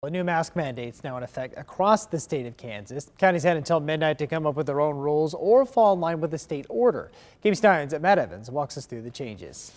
A new mask mandate's now in effect across the state of Kansas. Counties had until midnight to come up with their own rules or fall in line with the state order. KBC 9's Matt Evans walks us through the changes.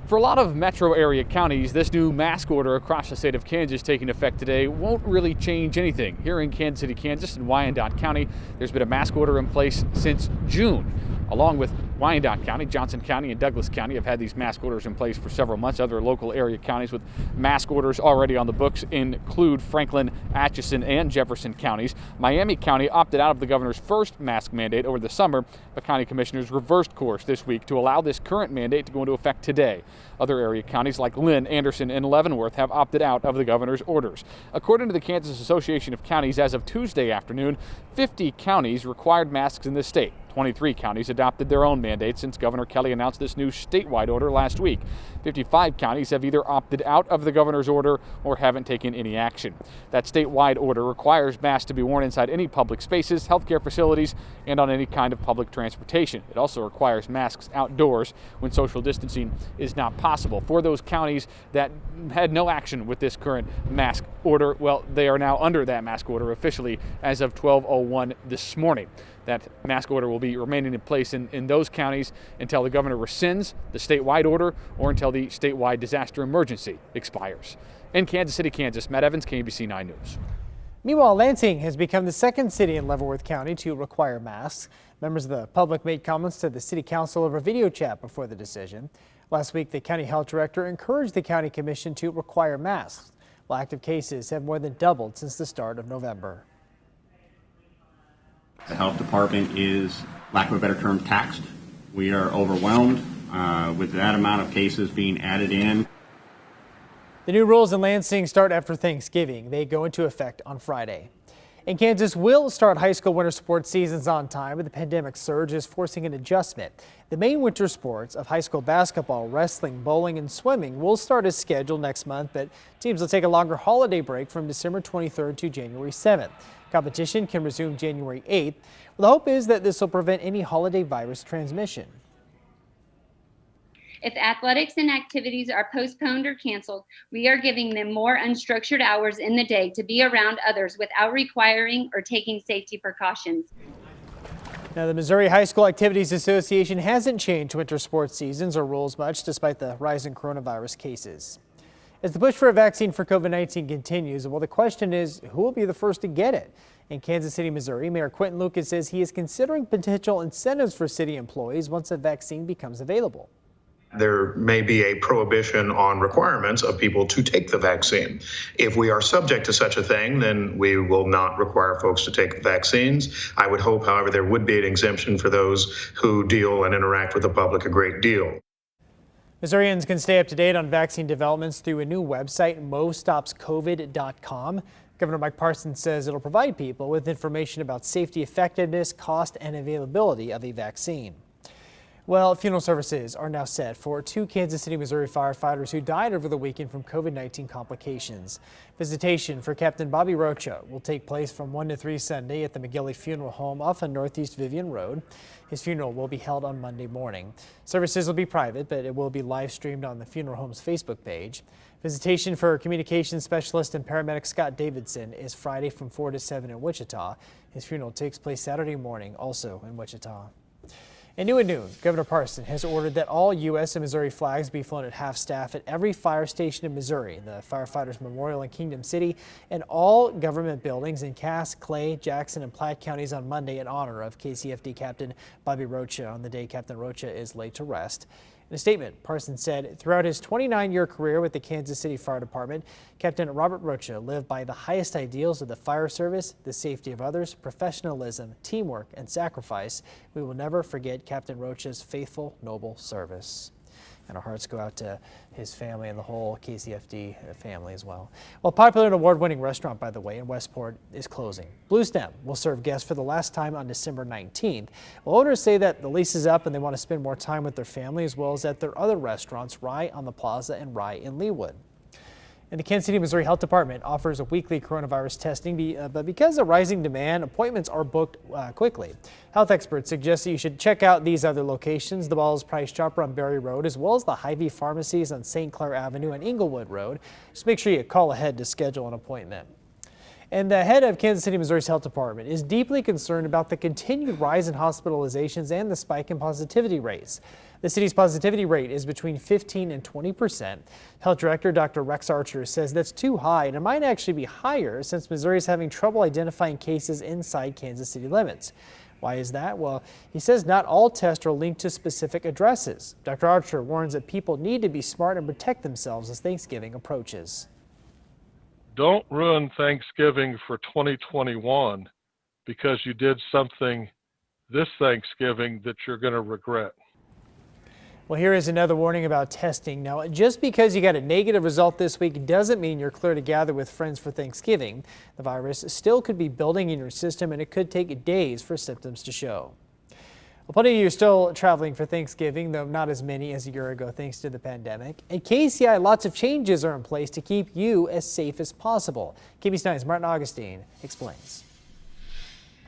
For a lot of metro area counties, this new mask order across the state of Kansas taking effect today won't really change anything. Here in Kansas City, Kansas and Wyandotte County, there's been a mask order in place since June. Along with Wyandotte County, Johnson County, and Douglas County have had these mask orders in place for several months. Other local area counties with mask orders already on the books include Franklin, Atchison, and Jefferson counties. Miami County opted out of the governor's first mask mandate over the summer, but county commissioners reversed course this week to allow this current mandate to go into effect today. Other area counties like Lynn, Anderson, and Leavenworth have opted out of the governor's orders. According to the Kansas Association of Counties, as of Tuesday afternoon, 50 counties required masks in the state. 23 counties adopted their own mandate since Governor Kelly announced this new statewide order last week. 55 counties have either opted out of the governor's order or haven't taken any action. That statewide order requires masks to be worn inside any public spaces, healthcare facilities, and on any kind of public transportation. It also requires masks outdoors when social distancing is not possible. For those counties that had no action with this current mask order, well, they are now under that mask order officially as of 12:01 this morning. That mask order will be remaining in place in those counties until the governor rescinds the statewide order or until the statewide disaster emergency expires. In Kansas City, Kansas, Matt Evans, KBC 9 News. Meanwhile, Lansing has become the second city in Leavenworth County to require masks. Members of the public made comments to the city council over video chat before the decision. Last week, the county health director encouraged the county commission to require masks. While active cases have more than doubled since the start of November. The health department is, lack of a better term, taxed. We are overwhelmed with that amount of cases being added in. The new rules in Lansing start after Thanksgiving. They go into effect on Friday. And Kansas will start high school winter sports seasons on time, but the pandemic surge is forcing an adjustment. The main winter sports of high school basketball, wrestling, bowling, and swimming will start as scheduled next month, but teams will take a longer holiday break from December 23rd to January 7th. Competition can resume January 8th. Well, the hope is that this will prevent any holiday virus transmission. If athletics and activities are postponed or canceled, we are giving them more unstructured hours in the day to be around others without requiring or taking safety precautions. Now, the Missouri High School Activities Association hasn't changed winter sports seasons or rules much despite the rise in coronavirus cases. As the push for a vaccine for COVID-19 continues, well, the question is who will be the first to get it? In Kansas City, Missouri, Mayor Quentin Lucas says he is considering potential incentives for city employees once a vaccine becomes available. There may be a prohibition on requirements of people to take the vaccine. If we are subject to such a thing, then we will not require folks to take the vaccines. I would hope, however, there would be an exemption for those who deal and interact with the public a great deal. Missourians can stay up to date on vaccine developments through a new website, mostopscovid.com. Governor Mike Parson says it'll provide people with information about safety, effectiveness, cost, and availability of a vaccine. Well, funeral services are now set for 2 Kansas City, Missouri firefighters who died over the weekend from COVID-19 complications. Visitation for Captain Bobby Rocha will take place from 1 to 3 Sunday at the McGilly Funeral Home off on Northeast Vivian Road. His funeral will be held on Monday morning. Services will be private, but it will be live streamed on the funeral home's Facebook page. Visitation for communications specialist and paramedic Scott Davidson is Friday from 4 to 7 in Wichita. His funeral takes place Saturday morning, also in Wichita. And new at noon, Governor Parson has ordered that all U.S. and Missouri flags be flown at half staff at every fire station in Missouri, the Firefighters Memorial in Kingdom City, and all government buildings in Cass, Clay, Jackson, and Platte counties on Monday in honor of KCFD Captain Bobby Rocha on the day Captain Rocha is laid to rest. In a statement, Parson said throughout his 29-year career with the Kansas City Fire Department, Captain Robert Rocha lived by the highest ideals of the fire service, the safety of others, professionalism, teamwork, and sacrifice. We will never forget Captain Rocha's faithful, noble service. And our hearts go out to his family and the whole KCFD family as well. Well, popular and award-winning restaurant, by the way, in Westport is closing. Blue Stem will serve guests for the last time on December 19th. Well, owners say that the lease is up and they want to spend more time with their family, as well as at their other restaurants, Rye on the Plaza and Rye in Leawood. And the Kansas City, Missouri Health Department offers a weekly coronavirus testing, but because of rising demand, appointments are booked quickly. Health experts suggest that you should check out these other locations, the Ball's Price Chopper on Berry Road, as well as the Hy-Vee pharmacies on St. Clair Avenue and Inglewood Road. Just make sure you call ahead to schedule an appointment. And the head of Kansas City, Missouri's health department is deeply concerned about the continued rise in hospitalizations and the spike in positivity rates. The city's positivity rate is between 15 and 20%. Health Director Dr. Rex Archer says that's too high, and it might actually be higher since Missouri is having trouble identifying cases inside Kansas City limits. Why is that? Well, he says not all tests are linked to specific addresses. Dr. Archer warns that people need to be smart and protect themselves as Thanksgiving approaches. Don't ruin Thanksgiving for 2021 because you did something this Thanksgiving that you're going to regret. Well, here is another warning about testing. Now, just because you got a negative result this week doesn't mean you're clear to gather with friends for Thanksgiving. The virus still could be building in your system, and it could take days for symptoms to show. Well, plenty of you are still traveling for Thanksgiving, though not as many as a year ago thanks to the pandemic. At KCI, lots of changes are in place to keep you as safe as possible. KBC 9's Martin Augustine explains.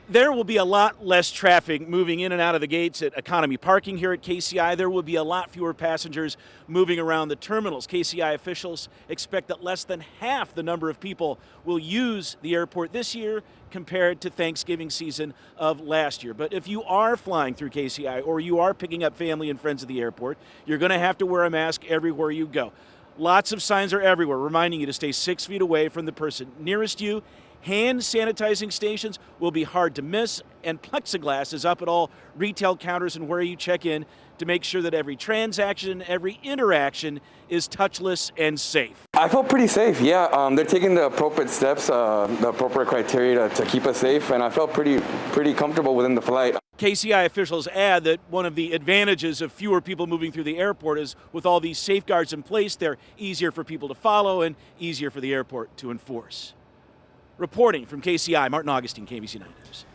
There will be a lot less traffic moving in and out of the gates at economy parking here at KCI. There will be a lot fewer passengers moving around the terminals. KCI officials expect that less than half the number of people will use the airport this year compared to Thanksgiving season of last year. But if you are flying through KCI or you are picking up family and friends at the airport, you're going to have to wear a mask everywhere you go. Lots of signs are everywhere reminding you to stay 6 feet away from the person nearest you. Hand sanitizing stations will be hard to miss, and plexiglass is up at all retail counters and where you check in to make sure that every transaction, every interaction is touchless and safe. I felt pretty safe, yeah. They're taking the appropriate steps, the appropriate criteria to keep us safe, and I felt pretty comfortable within the flight. KCI officials add that one of the advantages of fewer people moving through the airport is with all these safeguards in place, they're easier for people to follow and easier for the airport to enforce. Reporting from KCI, Martin Augustine, KBC 9 News.